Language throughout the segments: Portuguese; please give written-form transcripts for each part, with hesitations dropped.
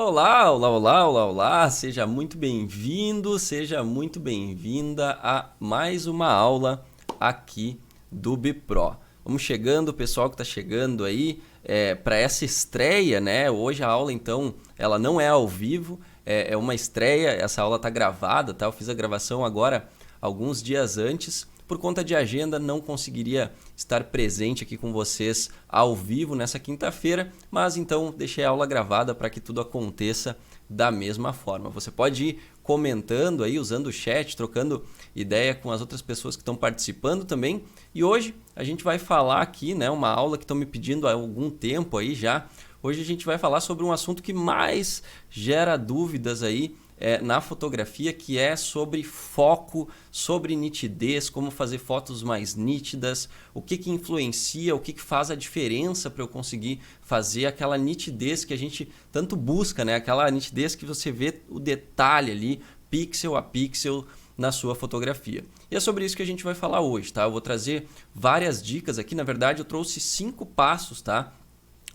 Olá, olá, olá, olá, olá, olá, seja muito bem-vindo, seja muito bem-vinda a mais uma aula aqui do Bipro. Vamos chegando, o pessoal que está chegando aí para essa estreia, né? Hoje a aula, então, ela não é ao vivo, é uma estreia, essa aula está gravada, tá? Eu fiz a gravação agora alguns dias antes. Por conta de agenda, não conseguiria estar presente aqui com vocês ao vivo nessa quinta-feira, mas então deixei a aula gravada para que tudo aconteça da mesma forma. Você pode ir comentando aí, usando o chat, trocando ideia com as outras pessoas que estão participando também. E hoje a gente vai falar aqui, né, uma aula que estão me pedindo há algum tempo aí já. Hoje a gente vai falar sobre um assunto que mais gera dúvidas aí na fotografia, que é sobre foco, sobre nitidez, como fazer fotos mais nítidas, o que influencia, o que faz a diferença para eu conseguir fazer aquela nitidez que a gente tanto busca, né? Aquela nitidez que você vê o detalhe ali, pixel a pixel, na sua fotografia. E é sobre isso que a gente vai falar hoje, tá? Eu vou trazer várias dicas aqui, na verdade eu trouxe 5 passos, tá?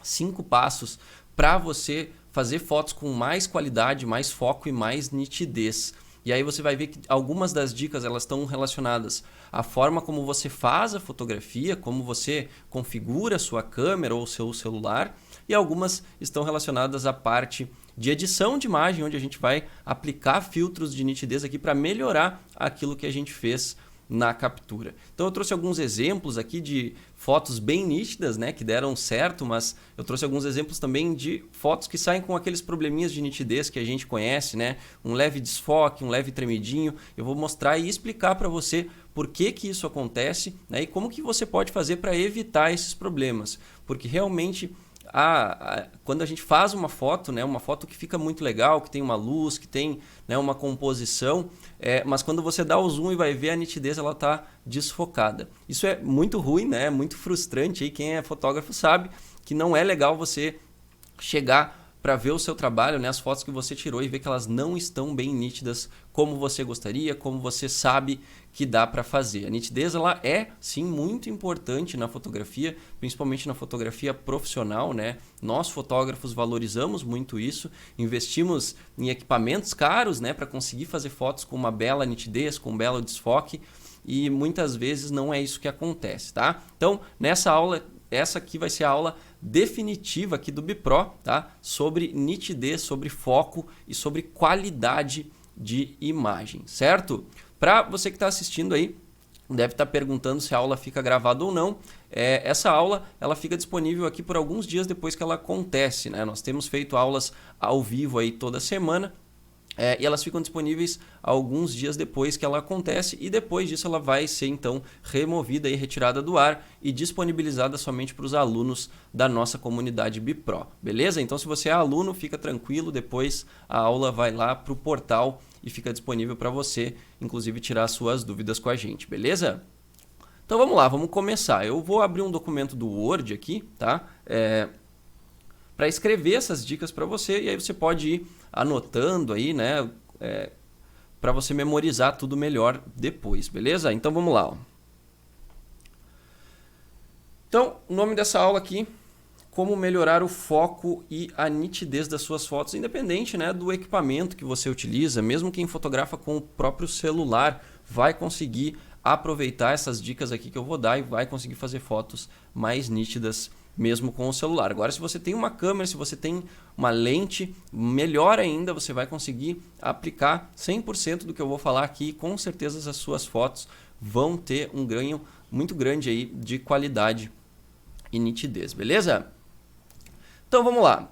5 passos para você fazer fotos com mais qualidade, mais foco e mais nitidez. E aí você vai ver que algumas das dicas elas estão relacionadas à forma como você faz a fotografia, como você configura a sua câmera ou o seu celular, e algumas estão relacionadas à parte de edição de imagem, onde a gente vai aplicar filtros de nitidez aqui para melhorar aquilo que a gente fez na captura. Então eu trouxe alguns exemplos aqui de fotos bem nítidas, né, que deram certo, mas eu trouxe alguns exemplos também de fotos que saem com aqueles probleminhas de nitidez que a gente conhece, né, um leve desfoque, um leve tremidinho. Eu vou mostrar e explicar para você por que isso acontece, né, e como que você pode fazer para evitar esses problemas, porque realmente quando a gente faz uma foto, né, uma foto que fica muito legal, que tem uma luz, que tem, né, uma composição, mas quando você dá o zoom e vai ver a nitidez, ela está desfocada. Isso é muito ruim, né, muito frustrante. Aí quem é fotógrafo sabe que não é legal você chegar para ver o seu trabalho, né, as fotos que você tirou e ver que elas não estão bem nítidas como você gostaria, como você sabe que dá para fazer. A nitidez ela é sim muito importante na fotografia, principalmente na fotografia profissional, né? Nós fotógrafos valorizamos muito isso, investimos em equipamentos caros, né, para conseguir fazer fotos com uma bela nitidez, com um belo desfoque, e muitas vezes não é isso que acontece, tá? Então, nessa aula, essa aqui vai ser a aula definitiva aqui do Bipro, tá? Sobre nitidez, sobre foco e sobre qualidade de imagem, certo? Para você que está assistindo aí, deve estar perguntando se a aula fica gravada ou não. Essa aula ela fica disponível aqui por alguns dias depois que ela acontece, né? Nós temos feito aulas ao vivo aí toda semana. E elas ficam disponíveis alguns dias depois que ela acontece, e depois disso ela vai ser então removida e retirada do ar e disponibilizada somente para os alunos da nossa comunidade Bipro, beleza? Então se você é aluno, fica tranquilo, depois a aula vai lá para o portal e fica disponível para você, inclusive tirar suas dúvidas com a gente, beleza? Então vamos lá, vamos começar. Eu vou abrir um documento do Word aqui, tá? Para escrever essas dicas para você, e aí você pode ir anotando aí, né, para você memorizar tudo melhor depois, beleza? Então vamos lá. Ó. Então, o nome dessa aula aqui, como melhorar o foco e a nitidez das suas fotos, independente, né, do equipamento que você utiliza. Mesmo quem fotografa com o próprio celular vai conseguir aproveitar essas dicas aqui que eu vou dar e vai conseguir fazer fotos mais nítidas mesmo com o celular. Agora, se você tem uma câmera, se você tem uma lente, melhor ainda, você vai conseguir aplicar 100% do que eu vou falar aqui, e com certeza as suas fotos vão ter um ganho muito grande aí de qualidade e nitidez, beleza? Então vamos lá.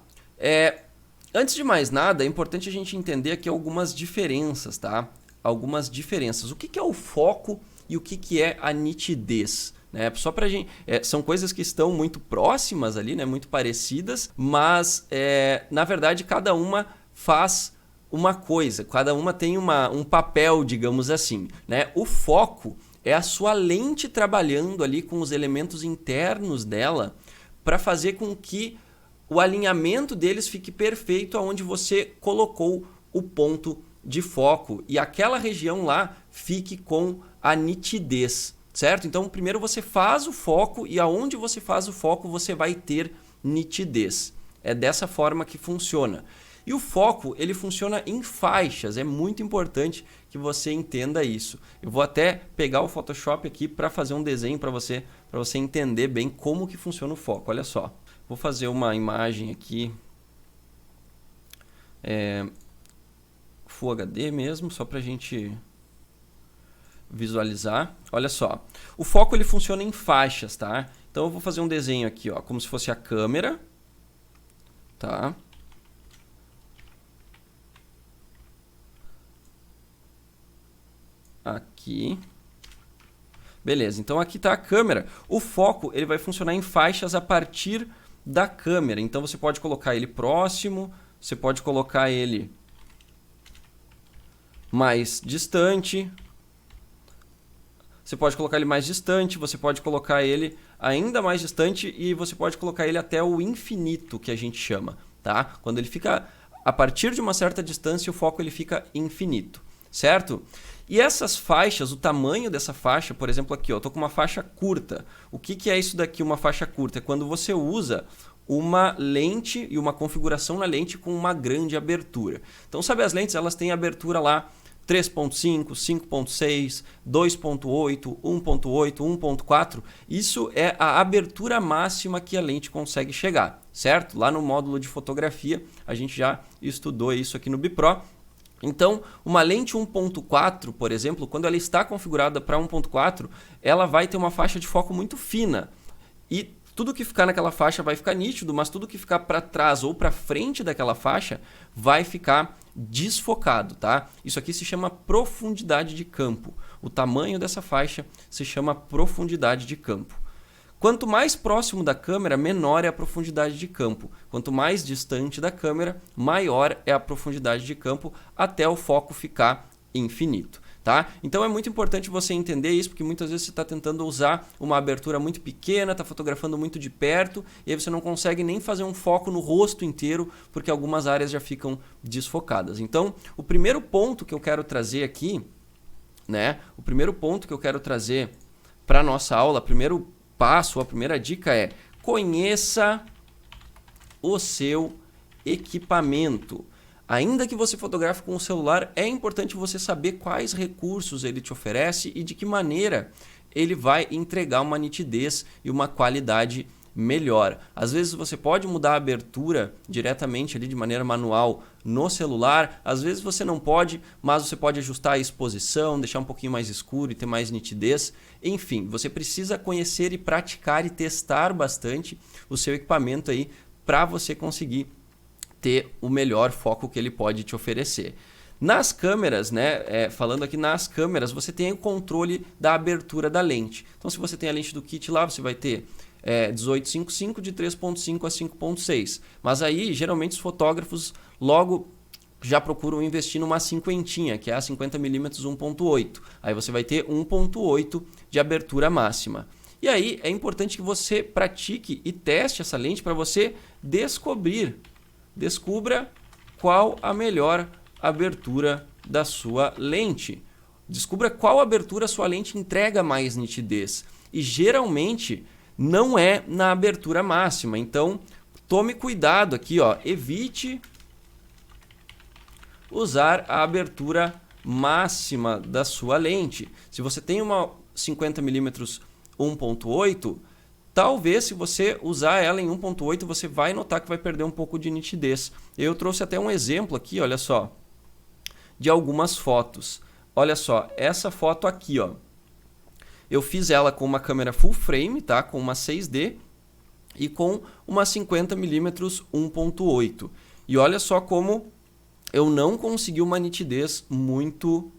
Antes de mais nada, é importante a gente entender aqui algumas diferenças, tá? Algumas diferenças. O que é o foco e o que é a nitidez? Só pra gente, são coisas que estão muito próximas ali, né, muito parecidas, mas na verdade cada uma faz uma coisa, cada uma tem um papel, digamos assim, né? O foco é a sua lente trabalhando ali com os elementos internos dela para fazer com que o alinhamento deles fique perfeito aonde você colocou o ponto de foco e aquela região lá fique com a nitidez. Certo? Então, primeiro você faz o foco e aonde você faz o foco você vai ter nitidez. É dessa forma que funciona. E o foco, ele funciona em faixas, é muito importante que você entenda isso. Eu vou até pegar o Photoshop aqui para fazer um desenho para você entender bem como que funciona o foco. Olha só, vou fazer uma imagem aqui, Full HD mesmo, só para a gente visualizar. Olha só, o foco ele funciona em faixas, tá? Então eu vou fazer um desenho aqui, ó, como se fosse a câmera, tá? Aqui. Beleza, então aqui está a câmera. O foco ele vai funcionar em faixas a partir da câmera. Então você pode colocar ele próximo, você pode colocar ele mais distante. Você pode colocar ele mais distante, você pode colocar ele ainda mais distante e você pode colocar ele até o infinito, que a gente chama, tá? Quando ele fica a partir de uma certa distância, o foco ele fica infinito, certo? E essas faixas, o tamanho dessa faixa, por exemplo aqui, ó, eu tô com uma faixa curta. O que é isso daqui, uma faixa curta? É quando você usa uma lente e uma configuração na lente com uma grande abertura. Então, sabe as lentes, elas têm abertura lá 3.5, 5.6, 2.8, 1.8, 1.4. Isso é a abertura máxima que a lente consegue chegar, certo? Lá no módulo de fotografia, a gente já estudou isso aqui no Bipro. Então, uma lente 1.4, por exemplo, quando ela está configurada para 1.4, ela vai ter uma faixa de foco muito fina. E tudo que ficar naquela faixa vai ficar nítido, mas tudo que ficar para trás ou para frente daquela faixa vai ficar desfocado, tá? Isso aqui se chama profundidade de campo. O tamanho dessa faixa se chama profundidade de campo. Quanto mais próximo da câmera, menor é a profundidade de campo. Quanto mais distante da câmera, maior é a profundidade de campo até o foco ficar infinito, tá? Então é muito importante você entender isso, porque muitas vezes você está tentando usar uma abertura muito pequena, está fotografando muito de perto, e aí você não consegue nem fazer um foco no rosto inteiro, porque algumas áreas já ficam desfocadas. Então, o primeiro ponto que eu quero trazer aqui, né? O primeiro ponto que eu quero trazer para a nossa aula, primeiro passo, a primeira dica é: conheça o seu equipamento. Ainda que você fotografe com o celular, é importante você saber quais recursos ele te oferece e de que maneira ele vai entregar uma nitidez e uma qualidade melhor. Às vezes você pode mudar a abertura diretamente ali de maneira manual no celular, às vezes você não pode, mas você pode ajustar a exposição, deixar um pouquinho mais escuro e ter mais nitidez. Enfim, você precisa conhecer e praticar e testar bastante o seu equipamento aí para você conseguir ter o melhor foco que ele pode te oferecer. Nas câmeras, né, falando aqui nas câmeras, você tem o controle da abertura da lente. Então, se você tem a lente do kit lá, você vai ter 1855 de 3.5 a 5.6. Mas aí, geralmente, os fotógrafos logo já procuram investir numa cinquentinha, que é a 50mm 1.8. Aí você vai ter 1.8 de abertura máxima. E aí é importante que você pratique e teste essa lente para você descubra qual a melhor abertura da sua lente. Descubra qual abertura a sua lente entrega mais nitidez. E geralmente não é na abertura máxima. Então tome cuidado aqui, ó, evite usar a abertura máxima da sua lente. Se você tem uma 50mm 1.8, talvez se você usar ela em 1.8, você vai notar que vai perder um pouco de nitidez. Eu trouxe até um exemplo aqui, olha só, de algumas fotos. Olha só, essa foto aqui, ó. Eu fiz ela com uma câmera full frame, tá? Com uma 6D e com uma 50mm 1.8. E olha só como eu não consegui uma nitidez muito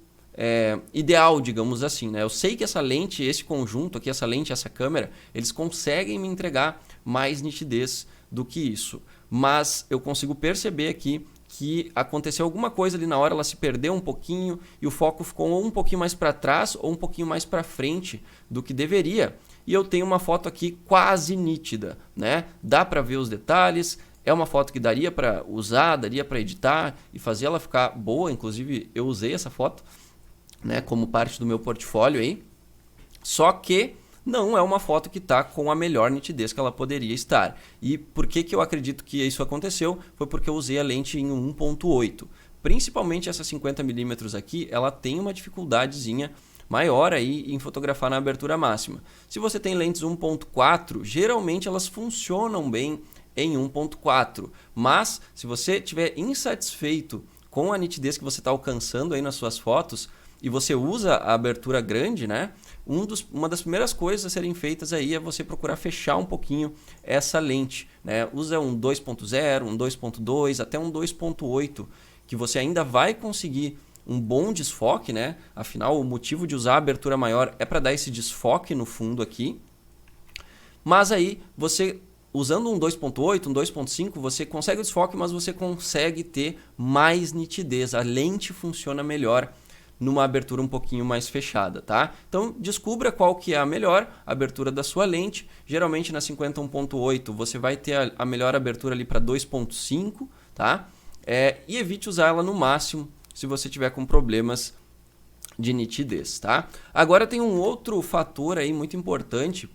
ideal, digamos assim, né? Eu sei que essa lente, esse conjunto aqui, essa lente, essa câmera, eles conseguem me entregar mais nitidez do que isso. Mas eu consigo perceber aqui que aconteceu alguma coisa ali na hora, ela se perdeu um pouquinho e o foco ficou ou um pouquinho mais para trás ou um pouquinho mais para frente do que deveria. E eu tenho uma foto aqui quase nítida, né? Dá para ver os detalhes. É uma foto que daria para usar, daria para editar e fazer ela ficar boa. Inclusive, eu usei essa foto, né, como parte do meu portfólio aí. Só que não é uma foto que está com a melhor nitidez que ela poderia estar. E por que eu acredito que isso aconteceu? Foi porque eu usei a lente em 1.8. Principalmente essa 50mm aqui, ela tem uma dificuldadezinha maior aí em fotografar na abertura máxima. Se você tem lentes 1.4, geralmente elas funcionam bem em 1.4, mas se você estiver insatisfeito com a nitidez que você está alcançando aí nas suas fotos e você usa a abertura grande, né? Uma das primeiras coisas a serem feitas aí é você procurar fechar um pouquinho essa lente, né? Usa um 2.0, um 2.2, até um 2.8, que você ainda vai conseguir um bom desfoque, né? Afinal, o motivo de usar a abertura maior é para dar esse desfoque no fundo aqui. Mas aí, você usando um 2.8, um 2.5, você consegue o desfoque, mas você consegue ter mais nitidez. A lente funciona melhor numa abertura um pouquinho mais fechada, tá? Então, descubra qual que é a melhor abertura da sua lente. Geralmente, na 50 1.8, você vai ter a melhor abertura ali para 2.5, tá? E evite usar ela no máximo se você tiver com problemas de nitidez, tá? Agora tem um outro fator aí muito importante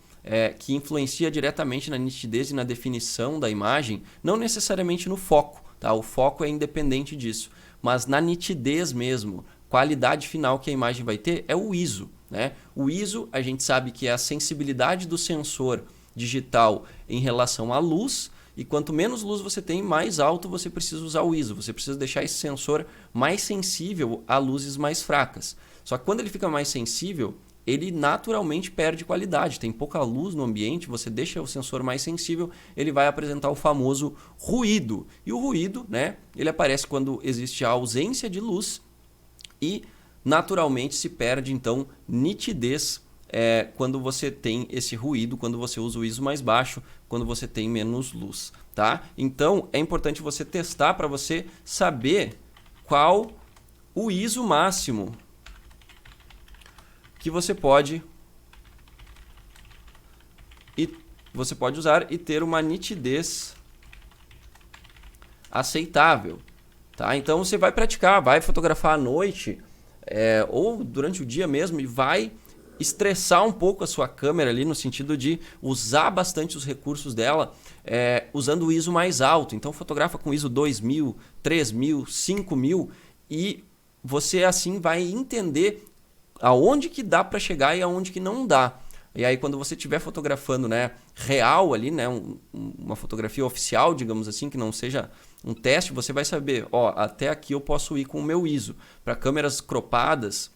que influencia diretamente na nitidez e na definição da imagem, não necessariamente no foco, tá? O foco é independente disso, mas na nitidez mesmo, qualidade final que a imagem vai ter é o ISO, né? O ISO, a gente sabe que é a sensibilidade do sensor digital em relação à luz. E quanto menos luz você tem, mais alto você precisa usar o ISO. Você precisa deixar esse sensor mais sensível a luzes mais fracas. Só que quando ele fica mais sensível, ele naturalmente perde qualidade. Tem pouca luz no ambiente, você deixa o sensor mais sensível, ele vai apresentar o famoso ruído. E o ruído, né, ele aparece quando existe a ausência de luz e naturalmente se perde então nitidez quando você tem esse ruído, quando você usa o ISO mais baixo, quando você tem menos luz, tá? Então é importante você testar para você saber qual o ISO máximo que você pode usar e ter uma nitidez aceitável, tá? Então você vai praticar, vai fotografar à noite ou durante o dia mesmo e vai estressar um pouco a sua câmera ali no sentido de usar bastante os recursos dela usando o ISO mais alto. Então fotografa com ISO 2000, 3000, 5000 e você assim vai entender aonde que dá para chegar e aonde que não dá. E aí quando você estiver fotografando, né, real ali, né, uma fotografia oficial, digamos assim, que não seja um teste, você vai saber, ó, até aqui eu posso ir com o meu ISO. Para câmeras cropadas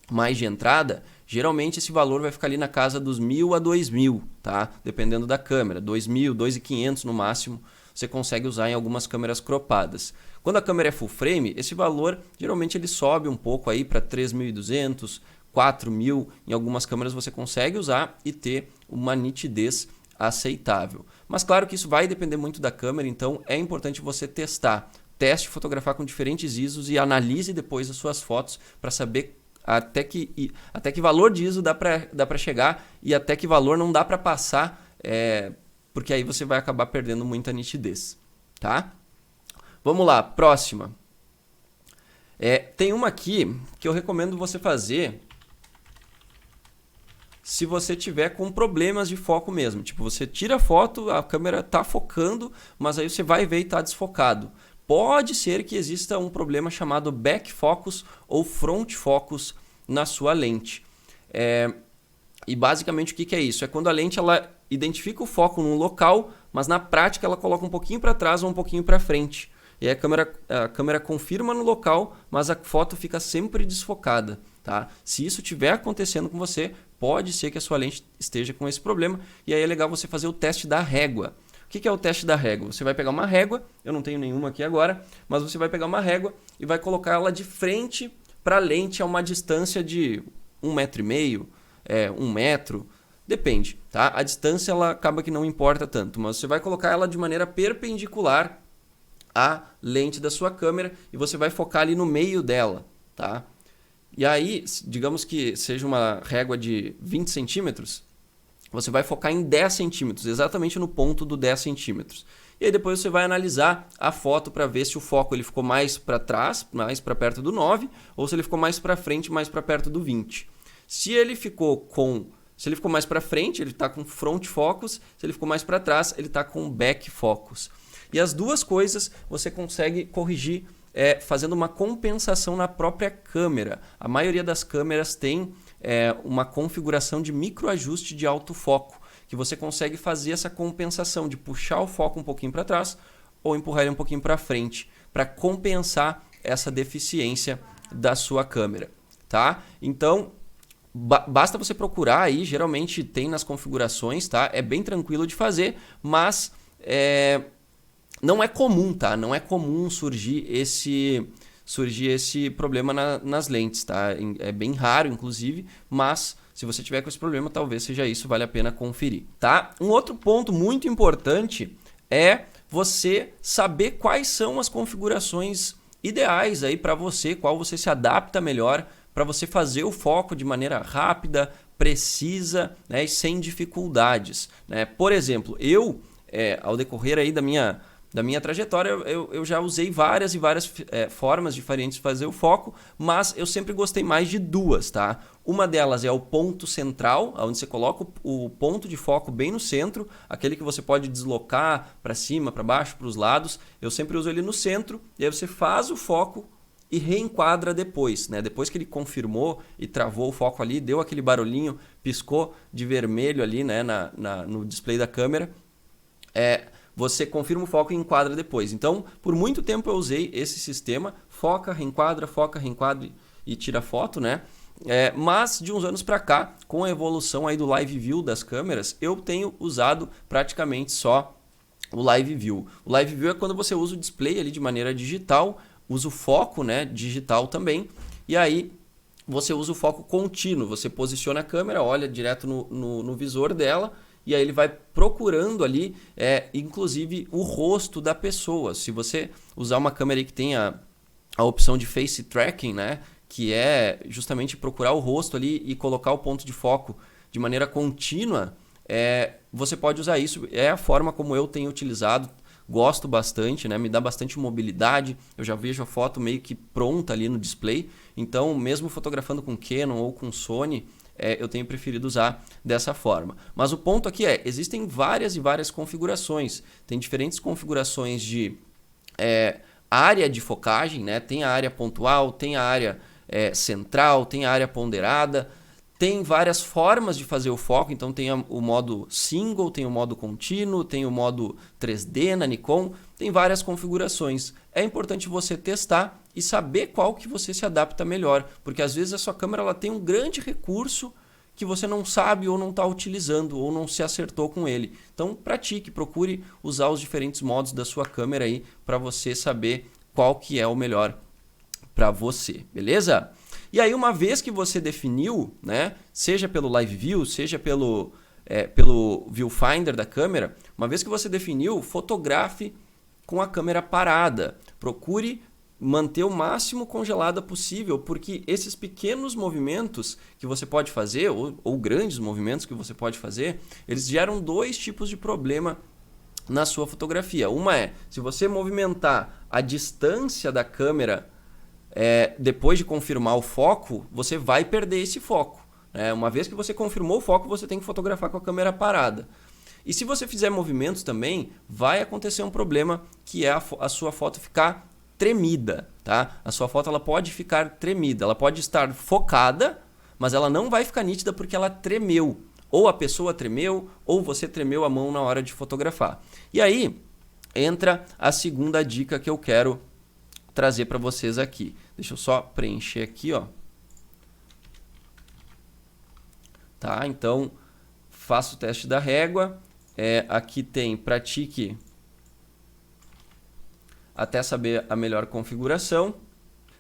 mais de entrada, geralmente esse valor vai ficar ali na casa dos 1000 a 2000, tá? Dependendo da câmera, 2000, 2500 no máximo, você consegue usar em algumas câmeras cropadas. Quando a câmera é full frame, esse valor geralmente ele sobe um pouco aí para 3200, 4000, em algumas câmeras você consegue usar e ter uma nitidez aceitável. Mas claro que isso vai depender muito da câmera, então é importante você testar. Teste fotografar com diferentes ISOs e analise depois as suas fotos para saber até que valor de ISO dá para chegar e até que valor não dá para passar, porque aí você vai acabar perdendo muita nitidez, tá? Vamos lá, próxima. Tem uma aqui que eu recomendo você fazer se você tiver com problemas de foco mesmo. Tipo, você tira a foto, a câmera está focando, mas aí você vai ver e está desfocado. Pode ser que exista um problema chamado back focus ou front focus na sua lente. E basicamente o que é isso? É quando a lente ela identifica o foco num local, mas na prática ela coloca um pouquinho para trás ou um pouquinho para frente. E aí a câmera confirma no local, mas a foto fica sempre desfocada, tá? Se isso estiver acontecendo com você, pode ser que a sua lente esteja com esse problema. E aí é legal você fazer o teste da régua. O que é o teste da régua? Você vai pegar uma régua, eu não tenho nenhuma aqui agora, mas você vai pegar uma régua e vai colocar ela de frente para a lente a uma distância de 1,5 m, 1 metro, depende, tá? A distância ela acaba que não importa tanto, mas você vai colocar ela de maneira perpendicular à lente da sua câmera e você vai focar ali no meio dela, tá? E aí, digamos que seja uma régua de 20 centímetros, você vai focar em 10 centímetros, exatamente no ponto do 10 centímetros. E aí depois você vai analisar a foto para ver se o foco ele ficou mais para trás, mais para perto do 9, ou se ele ficou mais para frente, mais para perto do 20. Se ele ficou com Se ele ficou mais para frente, ele está com front focus. Se ele ficou mais para trás, ele está com back focus. E as duas coisas você consegue corrigir fazendo uma compensação na própria câmera. A maioria das câmeras tem uma configuração de microajuste de autofoco, que você consegue fazer essa compensação de puxar o foco um pouquinho para trás ou empurrar ele um pouquinho para frente, para compensar essa deficiência da sua câmera, tá? Então, basta você procurar aí, geralmente tem nas configurações, tá? É bem tranquilo de fazer, mas não é comum, tá? Não é comum surgir esse problema nas lentes, tá? É bem raro, inclusive, mas se você tiver com esse problema, talvez seja isso, vale a pena conferir, tá? Um outro ponto muito importante é você saber quais são as configurações ideais aí para você, qual você se adapta melhor para você fazer o foco de maneira rápida, precisa, né, e sem dificuldades, né? Por exemplo, eu, ao decorrer aí da minha trajetória, eu já usei várias e várias formas diferentes de fazer o foco, mas eu sempre gostei mais de duas, tá? Uma delas é o ponto central, onde você coloca o ponto de foco bem no centro, aquele que você pode deslocar para cima, para baixo, para os lados. Eu sempre uso ele no centro, e aí você faz o foco e reenquadra depois, né? Depois que ele confirmou e travou o foco ali, deu aquele barulhinho, piscou de vermelho ali, né, no display da câmera, você confirma o foco e enquadra depois. Então, por muito tempo eu usei esse sistema, foca, reenquadra e tira foto, né? Mas de uns anos para cá, com a evolução aí do Live View das câmeras, eu tenho usado praticamente só o Live View. O Live View é quando você usa o display ali de maneira digital, usa o foco, né, digital também, e aí você usa o foco contínuo, você posiciona a câmera, olha direto no visor dela, e aí ele vai procurando ali, inclusive, o rosto da pessoa. Se você usar uma câmera aí que tem a opção de face tracking, né, que é justamente procurar o rosto ali e colocar o ponto de foco de maneira contínua, você pode usar isso. É a forma como eu tenho utilizado, gosto bastante, né, me dá bastante mobilidade. Eu já vejo a foto meio que pronta ali no display. Então, mesmo fotografando com Canon ou com Sony, eu tenho preferido usar dessa forma. Mas o ponto aqui existem várias e várias configurações. Tem diferentes configurações de área de focagem, né? Tem a área pontual, tem a área central, tem a área ponderada. Tem várias formas de fazer o foco, então tem o modo single, tem o modo contínuo, tem o modo 3D na Nikon, tem várias configurações. É importante você testar e saber qual que você se adapta melhor, porque às vezes a sua câmera ela tem um grande recurso que você não sabe ou não está utilizando ou não se acertou com ele. Então pratique, procure usar os diferentes modos da sua câmera aí para você saber qual que é o melhor para você, beleza? E aí, uma vez que você definiu, né, seja pelo Live View, seja pelo viewfinder da câmera, uma vez que você definiu, fotografe com a câmera parada. Procure manter o máximo congelada possível, porque esses pequenos movimentos que você pode fazer, ou grandes movimentos que você pode fazer, eles geram dois tipos de problema na sua fotografia. Uma se você movimentar a distância da câmera depois de confirmar o foco, você vai perder esse foco. Uma vez que você confirmou o foco, você tem que fotografar com a câmera parada. E se você fizer movimentos também, vai acontecer um problema, que é a sua foto ficar tremida, tá? A sua foto ela pode ficar tremida, ela pode estar focada, mas ela não vai ficar nítida porque ela tremeu. Ou a pessoa tremeu, ou você tremeu a mão na hora de fotografar. E aí entra a segunda dica que eu quero trazer para vocês aqui. Deixa eu só preencher aqui, ó. Tá? Então, faça o teste da régua. Aqui tem pratique até saber a melhor configuração.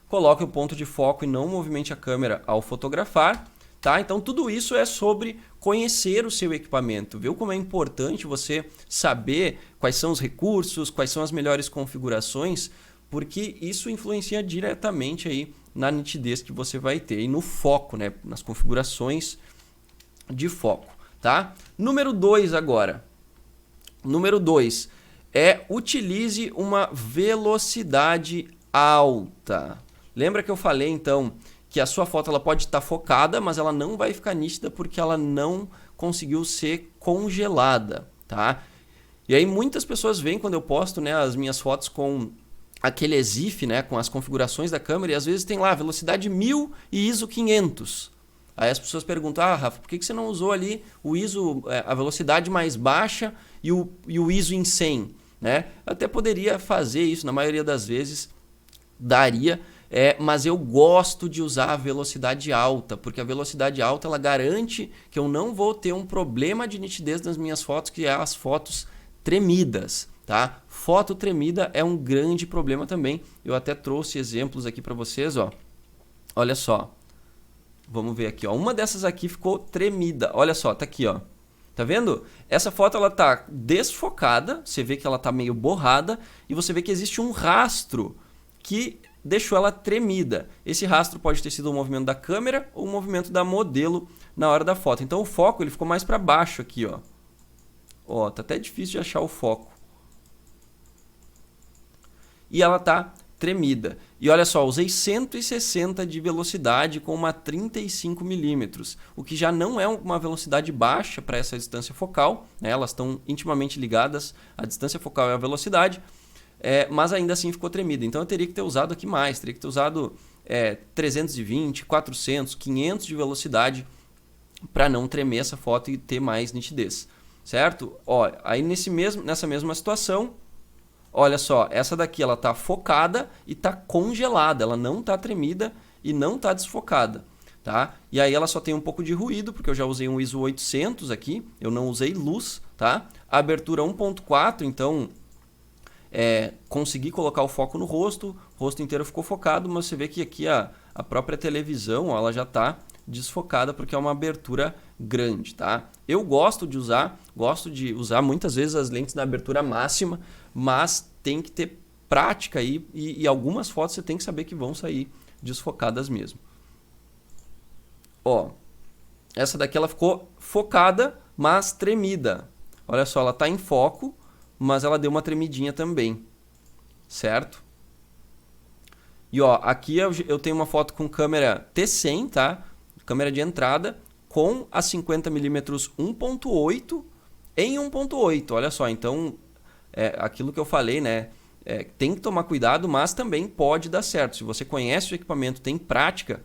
Coloque o ponto de foco e não movimente a câmera ao fotografar. Tá? Então, tudo isso é sobre conhecer o seu equipamento. Viu como é importante você saber quais são os recursos, quais são as melhores configurações, porque isso influencia diretamente aí na nitidez que você vai ter e no foco, né? Nas configurações de foco, tá? Número 2 agora. Número 2 utilize uma velocidade alta. Lembra que eu falei então que a sua foto ela pode estar focada, mas ela não vai ficar nítida porque ela não conseguiu ser congelada, tá? E aí muitas pessoas veem quando eu posto, né, as minhas fotos com aquele EXIF, né, com as configurações da câmera, e às vezes tem lá velocidade 1000 e ISO 500. Aí as pessoas perguntam, Rafa, por que você não usou ali o ISO, a velocidade mais baixa e o ISO em 100? Né? Eu até poderia fazer isso, na maioria das vezes daria, mas eu gosto de usar a velocidade alta, porque a velocidade alta ela garante que eu não vou ter um problema de nitidez nas minhas fotos, que é as fotos tremidas. Tá? Foto tremida é um grande problema também. Eu até trouxe exemplos aqui para vocês. Ó. Olha só. Vamos ver aqui. Ó. Uma dessas aqui ficou tremida. Olha só, tá aqui. Ó. Tá vendo? Essa foto ela tá desfocada. Você vê que ela tá meio borrada. E você vê que existe um rastro que deixou ela tremida. Esse rastro pode ter sido o movimento da câmera ou o movimento da modelo na hora da foto. Então o foco ele ficou mais para baixo aqui. Ó. Ó, tá até difícil de achar o foco. E ela tá tremida. E olha só, usei 160 de velocidade com uma 35 mm, o que já não é uma velocidade baixa para essa distância focal, né? Elas estão intimamente ligadas, a distância focal e a velocidade, mas ainda assim ficou tremida. Então eu teria que ter usado aqui mais, teria que ter usado 320, 400, 500 de velocidade para não tremer essa foto e ter mais nitidez, certo? Ó, aí nessa mesma situação, olha só, essa daqui ela está focada e está congelada, ela não está tremida e não está desfocada, tá? E aí ela só tem um pouco de ruído, porque eu já usei um ISO 800 aqui, eu não usei luz, tá? A abertura 1.4, então consegui colocar o foco no rosto, o rosto inteiro ficou focado, mas você vê que aqui a própria televisão, ó, ela já está desfocada porque é uma abertura grande, tá? Eu gosto de usar muitas vezes as lentes na abertura máxima, mas tem que ter prática aí e algumas fotos você tem que saber que vão sair desfocadas mesmo. Ó, essa daqui ela ficou focada, mas tremida. Olha só, ela está em foco, mas ela deu uma tremidinha também, certo? E ó, aqui eu tenho uma foto com câmera T100, tá? Câmera de entrada com a 50mm 1.8 em 1.8. Olha só, então aquilo que eu falei, né? Tem que tomar cuidado, mas também pode dar certo. Se você conhece o equipamento, tem prática,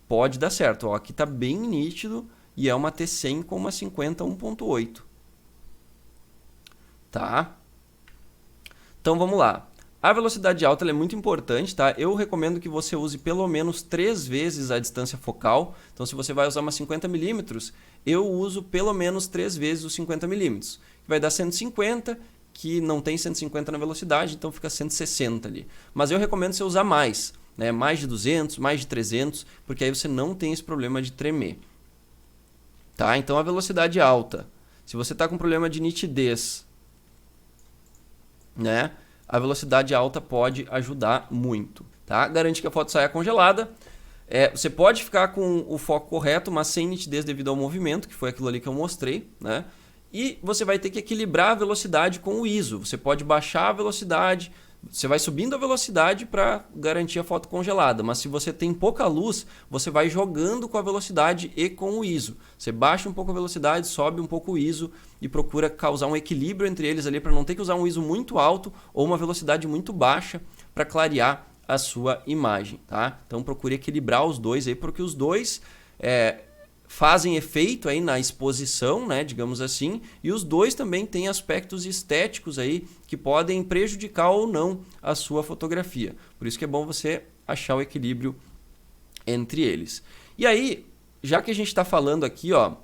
pode dar certo. Ó, aqui está bem nítido e é uma T100 com uma 50 1.8. Tá? Então vamos lá. A velocidade alta ela é muito importante, tá? Eu recomendo que você use pelo menos 3 vezes a distância focal. Então, se você vai usar uma 50mm, eu uso pelo menos 3 vezes os 50mm. Que vai dar 150, que não tem 150 na velocidade, então fica 160 ali. Mas eu recomendo você usar mais, né? Mais de 200, mais de 300, porque aí você não tem esse problema de tremer. Tá? Então, a velocidade alta. Se você está com problema de nitidez, né? A velocidade alta pode ajudar muito, tá? Garante que a foto saia congelada. Você pode ficar com o foco correto, mas sem nitidez devido ao movimento, que foi aquilo ali que eu mostrei, né? E você vai ter que equilibrar a velocidade com o ISO. Você pode baixar a velocidade, você vai subindo a velocidade para garantir a foto congelada, mas se você tem pouca luz, você vai jogando com a velocidade e com o ISO. Você baixa um pouco a velocidade, sobe um pouco o ISO e procura causar um equilíbrio entre eles ali para não ter que usar um ISO muito alto ou uma velocidade muito baixa para clarear a sua imagem, tá? Então procure equilibrar os dois aí, porque os dois fazem efeito aí na exposição, né, digamos assim, e os dois também têm aspectos estéticos aí que podem prejudicar ou não a sua fotografia. Por isso que é bom você achar o equilíbrio entre eles. E aí, já que a gente está falando aqui, ó,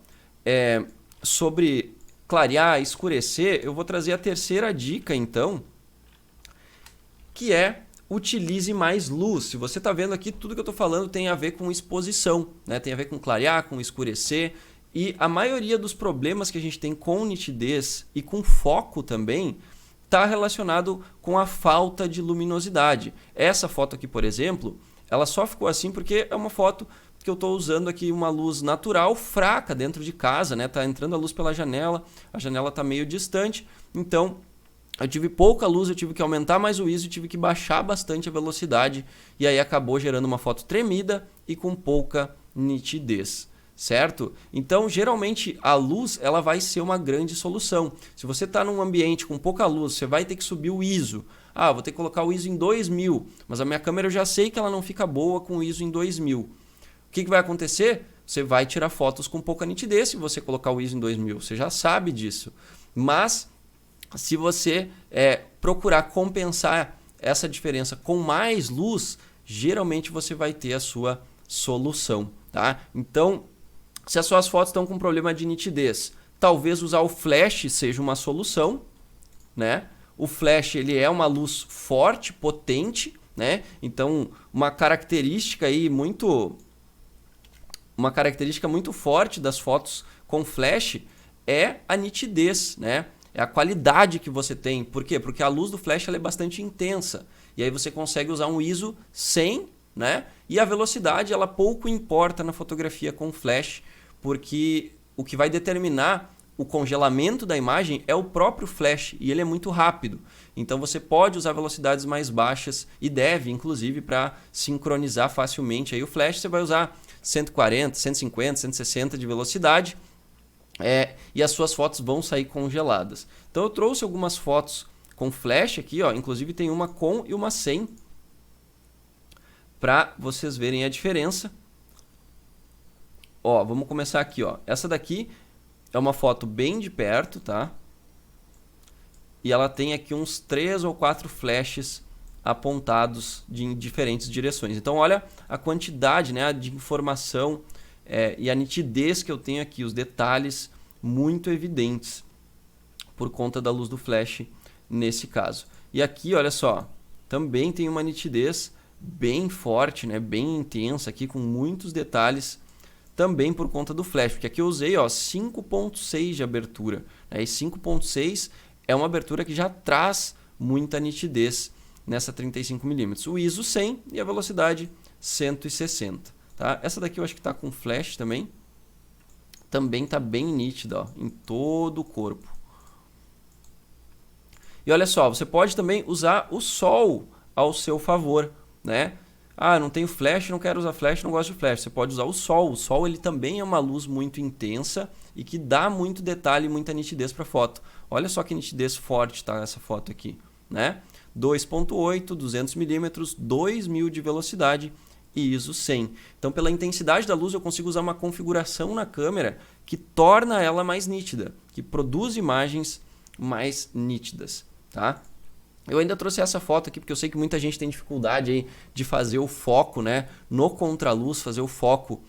sobre clarear, escurecer, eu vou trazer a terceira dica, então, que é utilize mais luz. Se você está vendo aqui, tudo que eu estou falando tem a ver com exposição, né? Tem a ver com clarear, com escurecer. E a maioria dos problemas que a gente tem com nitidez e com foco também está relacionado com a falta de luminosidade. Essa foto aqui, por exemplo, ela só ficou assim porque é uma foto que eu estou usando aqui uma luz natural fraca dentro de casa, né? Tá entrando a luz pela janela, a janela está meio distante, então eu tive pouca luz, eu tive que aumentar mais o ISO, tive que baixar bastante a velocidade e aí acabou gerando uma foto tremida e com pouca nitidez, certo? Então, geralmente a luz ela vai ser uma grande solução. Se você está num ambiente com pouca luz, você vai ter que subir o ISO. Ah, vou ter que colocar o ISO em 2000, mas a minha câmera eu já sei que ela não fica boa com o ISO em 2000. O que vai acontecer? Você vai tirar fotos com pouca nitidez se você colocar o ISO em 2000, você já sabe disso. Mas se você procurar compensar essa diferença com mais luz, geralmente você vai ter a sua solução, tá? Então, se as suas fotos estão com problema de nitidez, talvez usar o flash seja uma solução, né? O flash ele é uma luz forte, potente, né? Então, uma característica muito forte das fotos com flash é a nitidez, né? É a qualidade que você tem. Por quê? Porque a luz do flash ela é bastante intensa. E aí você consegue usar um ISO 100, né? E a velocidade ela pouco importa na fotografia com flash, porque o que vai determinar o congelamento da imagem é o próprio flash e ele é muito rápido. Então você pode usar velocidades mais baixas e deve, inclusive, para sincronizar facilmente aí o flash, você vai usar 140, 150, 160 de velocidade. E as suas fotos vão sair congeladas. Então eu trouxe algumas fotos com flash aqui, ó, inclusive tem uma com e uma sem, para vocês verem a diferença. Ó, vamos começar aqui, ó. Essa daqui é uma foto bem de perto, tá? E ela tem aqui uns 3 ou 4 flashes apontados em diferentes direções. Então olha a quantidade, né, de informação e a nitidez que eu tenho aqui, os detalhes muito evidentes por conta da luz do flash nesse caso. E aqui, olha só, também tem uma nitidez bem forte, né, bem intensa aqui com muitos detalhes também por conta do flash, porque aqui eu usei 5.6 de abertura, né, e 5.6 é uma abertura que já traz muita nitidez nessa 35mm. O ISO 100 e a velocidade 160. Tá? Essa daqui eu acho que está com flash também. Também está bem nítida, ó, em todo o corpo. E olha só, você pode também usar o sol ao seu favor, né? Ah, não tenho flash, não quero usar flash, não gosto de flash. Você pode usar o sol. O sol ele também é uma luz muito intensa e que dá muito detalhe e muita nitidez para a foto. Olha só que nitidez forte tá essa foto aqui, né? 2.8, 200mm, 2000 de velocidade e ISO 100. Então, pela intensidade da luz, eu consigo usar uma configuração na câmera que torna ela mais nítida, que produz imagens mais nítidas, tá? Eu ainda trouxe essa foto aqui porque eu sei que muita gente tem dificuldade aí de fazer o foco, né, no contraluz, fazer o foco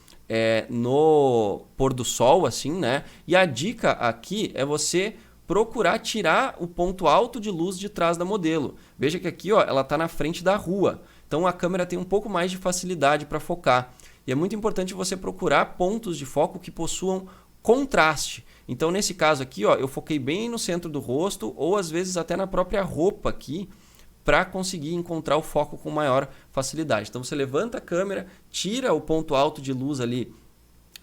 no pôr do sol, assim, né? E a dica aqui é você procurar tirar o ponto alto de luz de trás da modelo. Veja que aqui, ó, ela está na frente da rua. Então a câmera tem um pouco mais de facilidade para focar. E é muito importante você procurar pontos de foco que possuam contraste. Então nesse caso aqui, ó, eu foquei bem no centro do rosto ou às vezes até na própria roupa aqui para conseguir encontrar o foco com maior facilidade. Então você levanta a câmera, tira o ponto alto de luz ali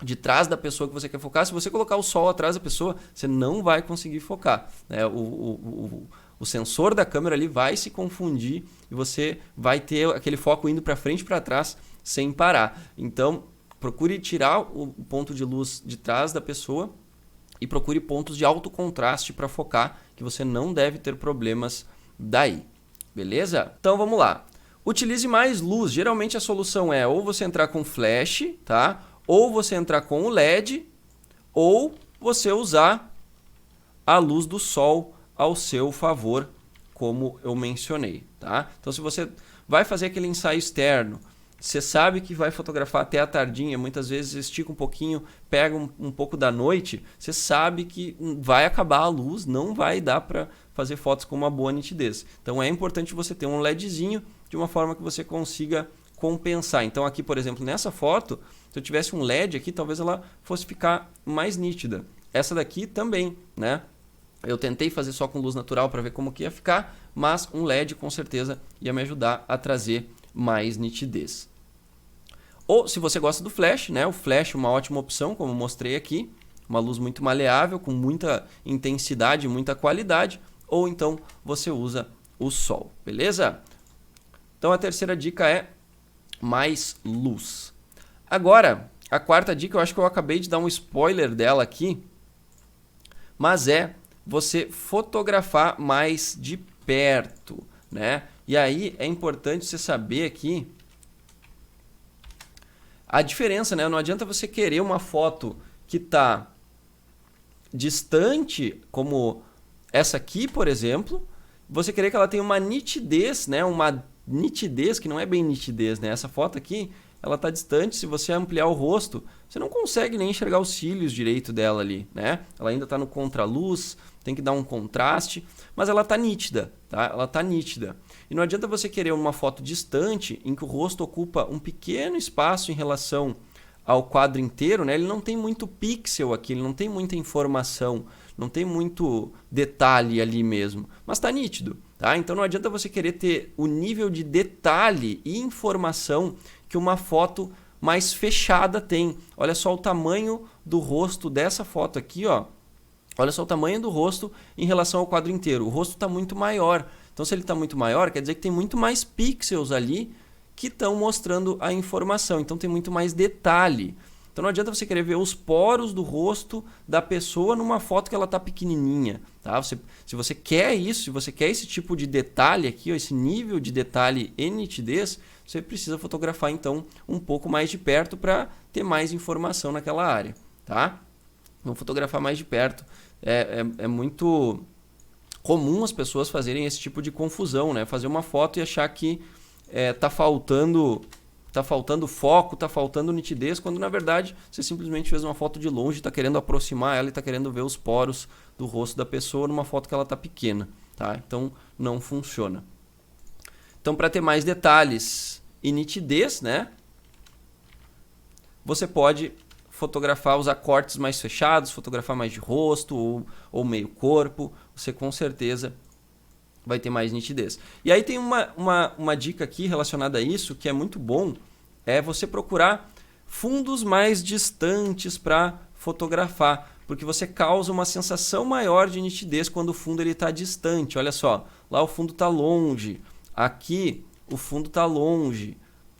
de trás da pessoa que você quer focar. Se você colocar o sol atrás da pessoa, você não vai conseguir focar, né? O sensor da câmera ali vai se confundir e você vai ter aquele foco indo para frente e para trás sem parar. Então, procure tirar o ponto de luz de trás da pessoa e procure pontos de alto contraste para focar, que você não deve ter problemas daí. Beleza? Então, vamos lá. Utilize mais luz. Geralmente a solução é ou você entrar com flash, tá? Ou você entrar com o LED, ou você usar a luz do sol ao seu favor, como eu mencionei, tá? Então, se você vai fazer aquele ensaio externo, você sabe que vai fotografar até a tardinha, muitas vezes estica um pouquinho, pega um pouco da noite, você sabe que vai acabar a luz, não vai dar para fazer fotos com uma boa nitidez. Então, é importante você ter um LEDzinho de uma forma que você consiga compensar. Então, aqui, por exemplo, nessa foto, se eu tivesse um LED aqui, talvez ela fosse ficar mais nítida. Essa daqui também, né? Eu tentei fazer só com luz natural para ver como que ia ficar, mas um LED com certeza ia me ajudar a trazer mais nitidez. Ou se você gosta do flash, né? O flash é uma ótima opção, como mostrei aqui. Uma luz muito maleável, com muita intensidade, muita qualidade. ou então você usa o sol, beleza? Então a terceira dica é mais luz. Agora, a quarta dica, eu acho que eu acabei de dar um spoiler dela aqui, mas é você fotografar mais de perto, né? E aí é importante você saber aqui a diferença, né? Não adianta você querer uma foto que está distante, como essa aqui, por exemplo, você querer que ela tenha uma nitidez, né? Uma nitidez que não é bem nitidez, né? Essa foto aqui, ela está distante. Se você ampliar o rosto, você não consegue nem enxergar os cílios direito dela ali, né? Ela ainda está no contraluz, tem que dar um contraste, mas ela está nítida, tá? Ela está nítida. E não adianta você querer uma foto distante em que o rosto ocupa um pequeno espaço em relação ao quadro inteiro, né? Ele não tem muito pixel aqui, ele não tem muita informação, não tem muito detalhe ali mesmo, mas está nítido, tá? Então não adianta você querer ter o nível de detalhe e informação que uma foto mais fechada tem. Olha só o tamanho do rosto dessa foto aqui, ó. Olha só o tamanho do rosto em relação ao quadro inteiro. O rosto está muito maior. Então, se ele está muito maior, quer dizer que tem muito mais pixels ali que estão mostrando a informação. Então, tem muito mais detalhe. Então, não adianta você querer ver os poros do rosto da pessoa numa foto que ela está pequenininha. Tá? Se você quer isso, se você quer esse tipo de detalhe aqui, ó, esse nível de detalhe e nitidez, você precisa fotografar, então, um pouco mais de perto para ter mais informação naquela área. Tá? Vamos fotografar mais de perto. É muito comum as pessoas fazerem esse tipo de confusão, né? Fazer uma foto e achar que tá faltando foco, tá faltando nitidez, quando na verdade você simplesmente fez uma foto de longe, está querendo aproximar ela e está querendo ver os poros do rosto da pessoa numa foto que ela está pequena, tá? Então não funciona. Então, para ter mais detalhes e nitidez, né? Você pode fotografar, usar cortes mais fechados, fotografar mais de rosto ou meio corpo, você com certeza vai ter mais nitidez. E aí tem uma dica aqui relacionada a isso, que é muito bom, é você procurar fundos mais distantes para fotografar, porque você causa uma sensação maior de nitidez quando o fundo está distante. Olha só, lá o fundo está longe, aqui o fundo está longe,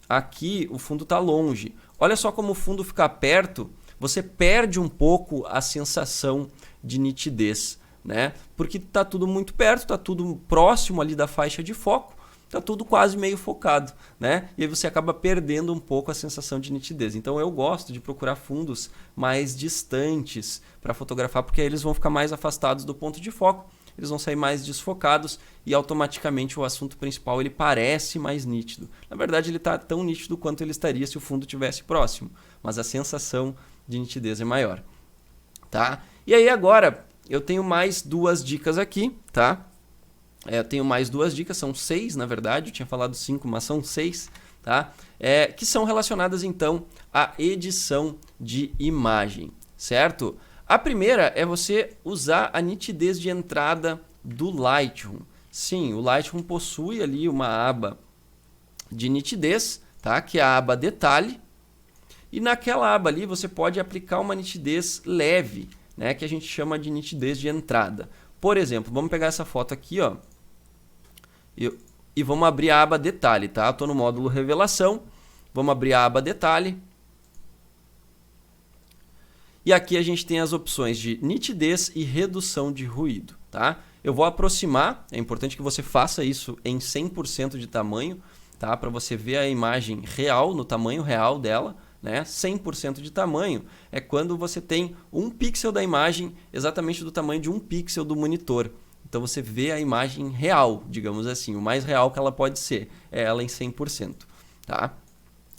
aqui o fundo está longe. Olha só como o fundo ficar perto, você perde um pouco a sensação de nitidez, né? Porque está tudo muito perto, está tudo próximo ali da faixa de foco, está tudo quase meio focado, né? E aí você acaba perdendo um pouco a sensação de nitidez. Então eu gosto de procurar fundos mais distantes para fotografar, porque aí eles vão ficar mais afastados do ponto de foco, eles vão sair mais desfocados e automaticamente o assunto principal ele parece mais nítido. Na verdade ele está tão nítido quanto ele estaria se o fundo estivesse próximo, mas a sensação de nitidez é maior, tá? E aí agora eu tenho mais duas dicas aqui, tá? Eu tenho mais duas dicas, são 6 na verdade, eu tinha falado 5, mas são 6, tá? Que são relacionadas então à edição de imagem, certo? A primeira é você usar a nitidez de entrada do Lightroom. Sim, o Lightroom possui ali uma aba de nitidez, tá? Que é a aba detalhe. E naquela aba ali você pode aplicar uma nitidez leve, né? Que a gente chama de nitidez de entrada. Por exemplo, vamos pegar essa foto aqui, ó, e vamos abrir a aba detalhe, tá? Estou no módulo revelação, vamos abrir a aba detalhe. E aqui a gente tem as opções de nitidez e redução de ruído, tá? Eu vou aproximar, é importante que você faça isso em 100% de tamanho, tá? Para você ver a imagem real, no tamanho real dela, né? 100% de tamanho é quando você tem um pixel da imagem exatamente do tamanho de um pixel do monitor. Então você vê a imagem real, digamos assim, o mais real que ela pode ser, é ela em 100%, tá?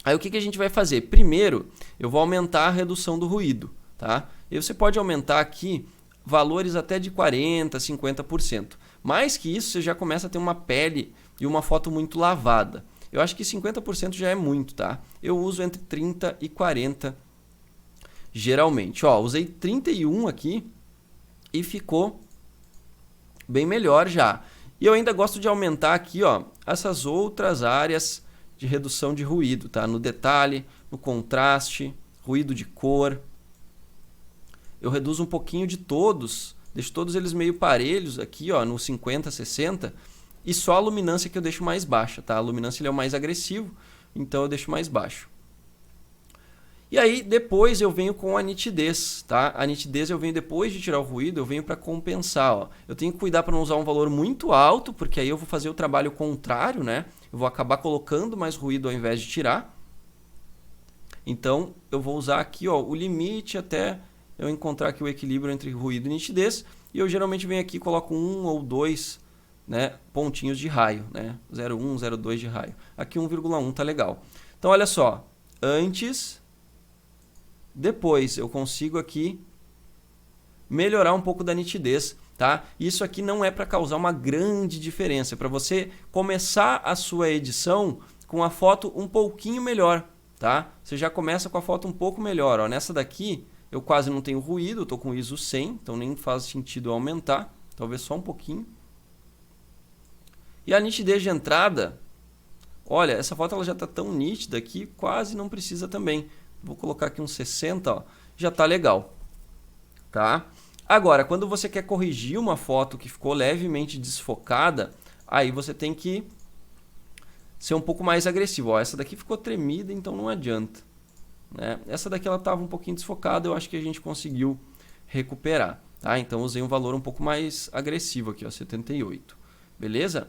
Aí o que a gente vai fazer? Primeiro, eu vou aumentar a redução do ruído. Tá? E você pode aumentar aqui valores até de 40%, 50%. Mais que isso, você já começa a ter uma pele e uma foto muito lavada. Eu acho que 50% já é muito, tá? Eu uso entre 30% e 40% geralmente. Ó, usei 31 aqui e ficou bem melhor já. E eu ainda gosto de aumentar aqui, ó, essas outras áreas de redução de ruído, tá? No detalhe, no contraste, ruído de cor. Eu reduzo um pouquinho de todos, Deixo todos eles meio parelhos aqui, ó, no 50, 60. E só a luminância que eu deixo mais baixa, tá? A luminância ele é o mais agressivo, então eu deixo mais baixo. E aí depois eu venho com a nitidez, tá? A nitidez eu venho depois de tirar o ruído, eu venho para compensar, ó. Eu tenho que cuidar para não usar um valor muito alto, porque aí eu vou fazer o trabalho contrário, né? Eu vou acabar colocando mais ruído ao invés de tirar. Então eu vou usar aqui, ó, o limite até eu encontrar aqui o equilíbrio entre ruído e nitidez. E eu geralmente venho aqui e coloco 1 ou 2, né, pontinhos de raio, né? 0,1, 0,2 de raio. Aqui 1,1 tá legal. Então olha só, antes... Depois eu consigo aqui melhorar um pouco da nitidez, tá? Isso aqui não é para causar uma grande diferença, é para você começar a sua edição com a foto um pouquinho melhor, tá? Você já começa com a foto um pouco melhor, ó. Nessa daqui eu quase não tenho ruído, eu tô com ISO 100, então nem faz sentido aumentar, talvez só um pouquinho. E a nitidez de entrada, olha, essa foto ela já está tão nítida que quase não precisa também. Vou colocar aqui uns 60, ó, já está legal, tá? Agora, quando você quer corrigir uma foto que ficou levemente desfocada, aí você tem que ser um pouco mais agressivo. Ó, essa daqui ficou tremida, então não adianta, né? Essa daqui ela estava um pouquinho desfocada, eu acho que a gente conseguiu recuperar, tá? Então usei um valor um pouco mais agressivo aqui, ó, 78, beleza?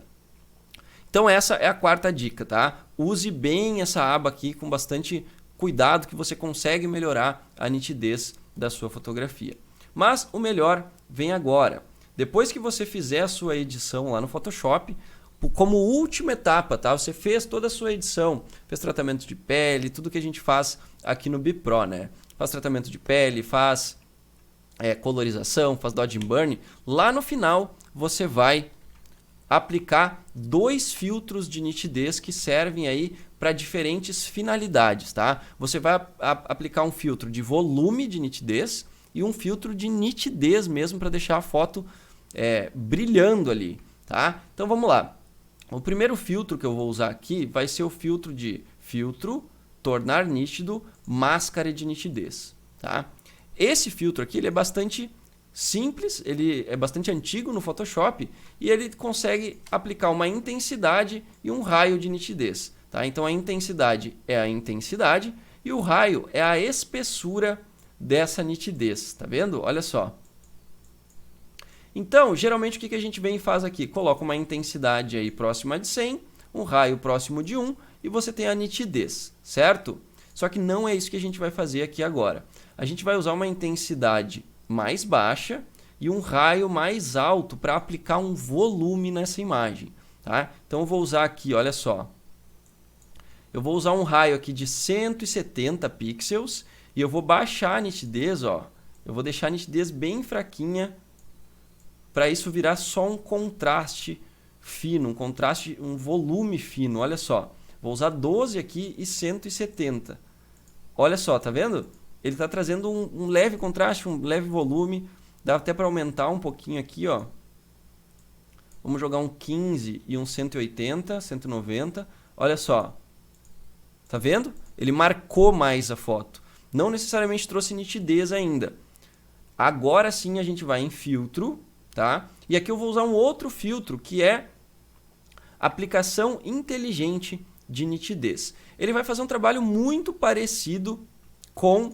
Então essa é a quarta dica, tá? Use bem essa aba aqui com bastante cuidado que você consegue melhorar a nitidez da sua fotografia. Mas o melhor vem agora. Depois que você fizer a sua edição lá no Photoshop, como última etapa, tá? Você fez toda a sua edição, fez tratamento de pele, tudo que a gente faz aqui no BiPro, né? Faz tratamento de pele, faz colorização, faz dodge and burn. Lá no final você vai aplicar 2 filtros de nitidez que servem aí para diferentes finalidades, tá? Você vai aplicar um filtro de volume de nitidez e um filtro de nitidez mesmo para deixar a foto brilhando ali, tá? Então vamos lá. O primeiro filtro que eu vou usar aqui vai ser o filtro de tornar nítido, máscara de nitidez, tá? Esse filtro aqui ele é bastante simples, ele é bastante antigo no Photoshop e ele consegue aplicar uma intensidade e um raio de nitidez. Tá? Então a intensidade é a intensidade e o raio é a espessura dessa nitidez. Tá vendo? Olha só. Então, geralmente o que a gente vem e faz aqui? Coloca uma intensidade aí próxima de 100, um raio próximo de 1 e você tem a nitidez, certo? Só que não é isso que a gente vai fazer aqui agora. A gente vai usar uma intensidade mais baixa e um raio mais alto para aplicar um volume nessa imagem, tá? Então eu vou usar aqui, olha só. Eu vou usar um raio aqui de 170 pixels e eu vou baixar a nitidez, ó. Eu vou deixar a nitidez bem fraquinha para isso virar só um contraste fino, um volume fino, olha só. Vou usar 12 aqui e 170. Olha só, tá vendo? Ele está trazendo um leve contraste, um leve volume. Dá até para aumentar um pouquinho aqui, ó. Vamos jogar um 15 e um 180, 190. Olha só. Tá vendo? Ele marcou mais a foto. Não necessariamente trouxe nitidez ainda. Agora sim a gente vai em filtro, tá? E aqui eu vou usar um outro filtro que é aplicação inteligente de nitidez. Ele vai fazer um trabalho muito parecido com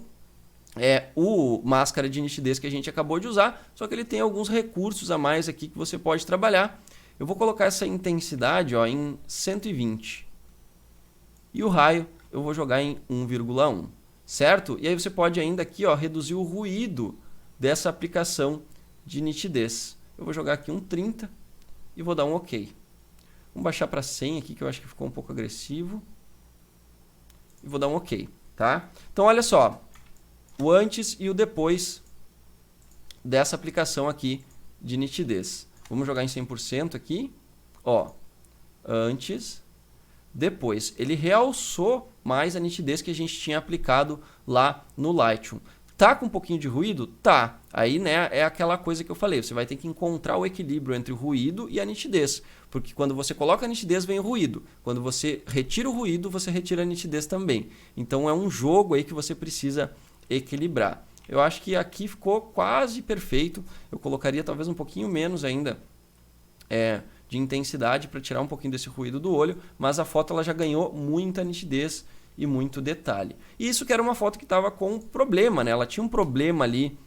o máscara de nitidez que a gente acabou de usar, só que ele tem alguns recursos a mais aqui que você pode trabalhar. Eu vou colocar essa intensidade, ó, em 120 e o raio eu vou jogar em 1,1, certo? E aí você pode ainda aqui, ó, reduzir o ruído dessa aplicação de nitidez. Eu vou jogar aqui um 30 e vou dar um OK. Vamos baixar para 100 aqui que eu acho que ficou um pouco agressivo e vou dar um OK, tá? Então olha só. O antes e o depois dessa aplicação aqui de nitidez. Vamos jogar em 100% aqui. Ó, antes, depois. Ele realçou mais a nitidez que a gente tinha aplicado lá no Lightroom. Tá com um pouquinho de ruído? Tá. Aí, né, é aquela coisa que eu falei. Você vai ter que encontrar o equilíbrio entre o ruído e a nitidez. Porque quando você coloca a nitidez, vem o ruído. Quando você retira o ruído, você retira a nitidez também. Então, é um jogo aí que você precisa equilibrar. Eu acho que aqui ficou quase perfeito. Eu colocaria talvez um pouquinho menos ainda de intensidade para tirar um pouquinho desse ruído do olho, mas a foto ela já ganhou muita nitidez e muito detalhe. E isso que era uma foto que estava com problema, né? Ela tinha um problema ali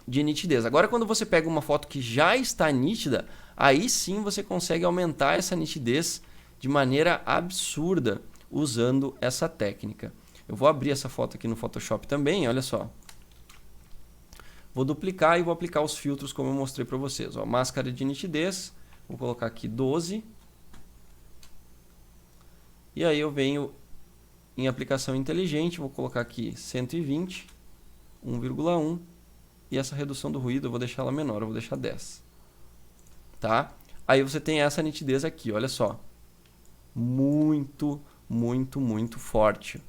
de nitidez. Agora, quando você pega uma foto que já está nítida, aí sim você consegue aumentar essa nitidez de maneira absurda usando essa técnica. Eu vou abrir essa foto aqui no Photoshop também, olha só. Vou duplicar e vou aplicar os filtros como eu mostrei para vocês. Ó, máscara de nitidez, vou colocar aqui 12. E aí eu venho em aplicação inteligente, vou colocar aqui 120, 1,1. E essa redução do ruído eu vou deixar ela menor, eu vou deixar 10. Tá? Aí você tem essa nitidez aqui, olha só. Muito, muito, muito forte.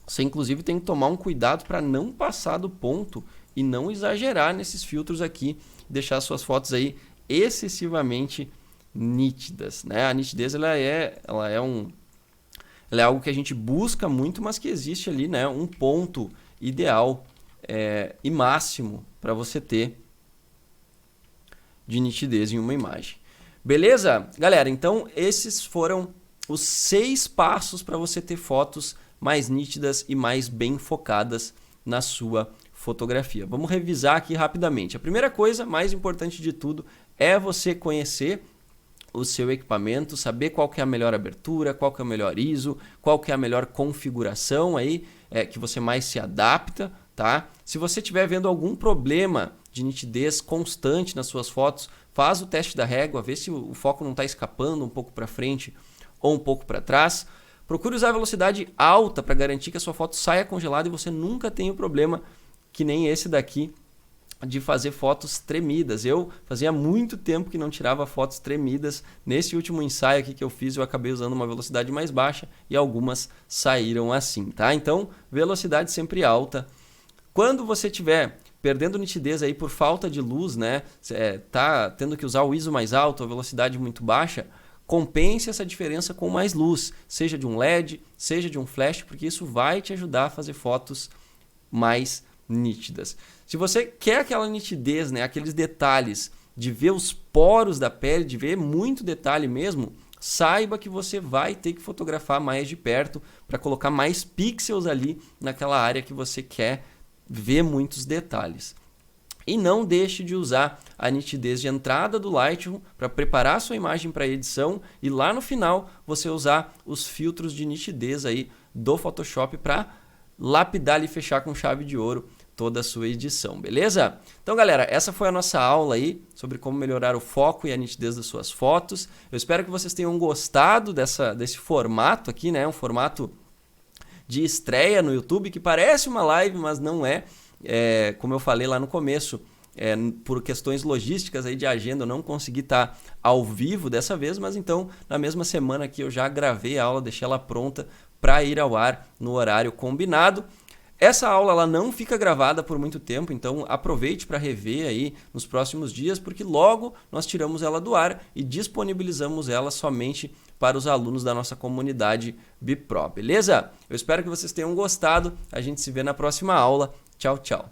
Você inclusive tem que tomar um cuidado para não passar do ponto e não exagerar nesses filtros aqui, deixar suas fotos aí excessivamente nítidas, né? A nitidez ela é algo que a gente busca muito, mas que existe ali, né, um ponto ideal e máximo para você ter de nitidez em uma imagem. Beleza? Galera, então esses foram os 6 passos para você ter fotos mais nítidas e mais bem focadas na sua fotografia. Vamos revisar aqui rapidamente. A primeira coisa, mais importante de tudo, é você conhecer o seu equipamento, saber qual que é a melhor abertura, qual que é o melhor ISO, qual que é a melhor configuração aí que você mais se adapta, tá? Se você estiver vendo algum problema de nitidez constante nas suas fotos, faz o teste da régua, vê se o foco não está escapando um pouco para frente ou um pouco para trás. Procure usar a velocidade alta para garantir que a sua foto saia congelada e você nunca tenha o problema que nem esse daqui de fazer fotos tremidas. Eu fazia muito tempo que não tirava fotos tremidas. Nesse último ensaio aqui que eu fiz, eu acabei usando uma velocidade mais baixa e algumas saíram assim, tá? Então, velocidade sempre alta. Quando você estiver perdendo nitidez aí por falta de luz, né? Tá tendo que usar o ISO mais alto, a velocidade muito baixa, compense essa diferença com mais luz, seja de um LED, seja de um flash, porque isso vai te ajudar a fazer fotos mais nítidas. Se você quer aquela nitidez, né, aqueles detalhes de ver os poros da pele, de ver muito detalhe mesmo, saiba que você vai ter que fotografar mais de perto para colocar mais pixels ali naquela área que você quer ver muitos detalhes. E não deixe de usar a nitidez de entrada do Lightroom para preparar a sua imagem para edição e lá no final você usar os filtros de nitidez aí do Photoshop para lapidar e fechar com chave de ouro toda a sua edição, beleza? Então, galera, essa foi a nossa aula aí sobre como melhorar o foco e a nitidez das suas fotos. Eu espero que vocês tenham gostado desse formato aqui, né? Um formato de estreia no YouTube que parece uma live, mas não é. Como eu falei lá no começo, por questões logísticas aí de agenda, eu não consegui estar ao vivo dessa vez, mas então na mesma semana aqui eu já gravei a aula, deixei ela pronta para ir ao ar no horário combinado. Essa aula ela não fica gravada por muito tempo, então aproveite para rever aí nos próximos dias, porque logo nós tiramos ela do ar e disponibilizamos ela somente para os alunos da nossa comunidade BIPRO, beleza? Eu espero que vocês tenham gostado, a gente se vê na próxima aula. Tchau, tchau!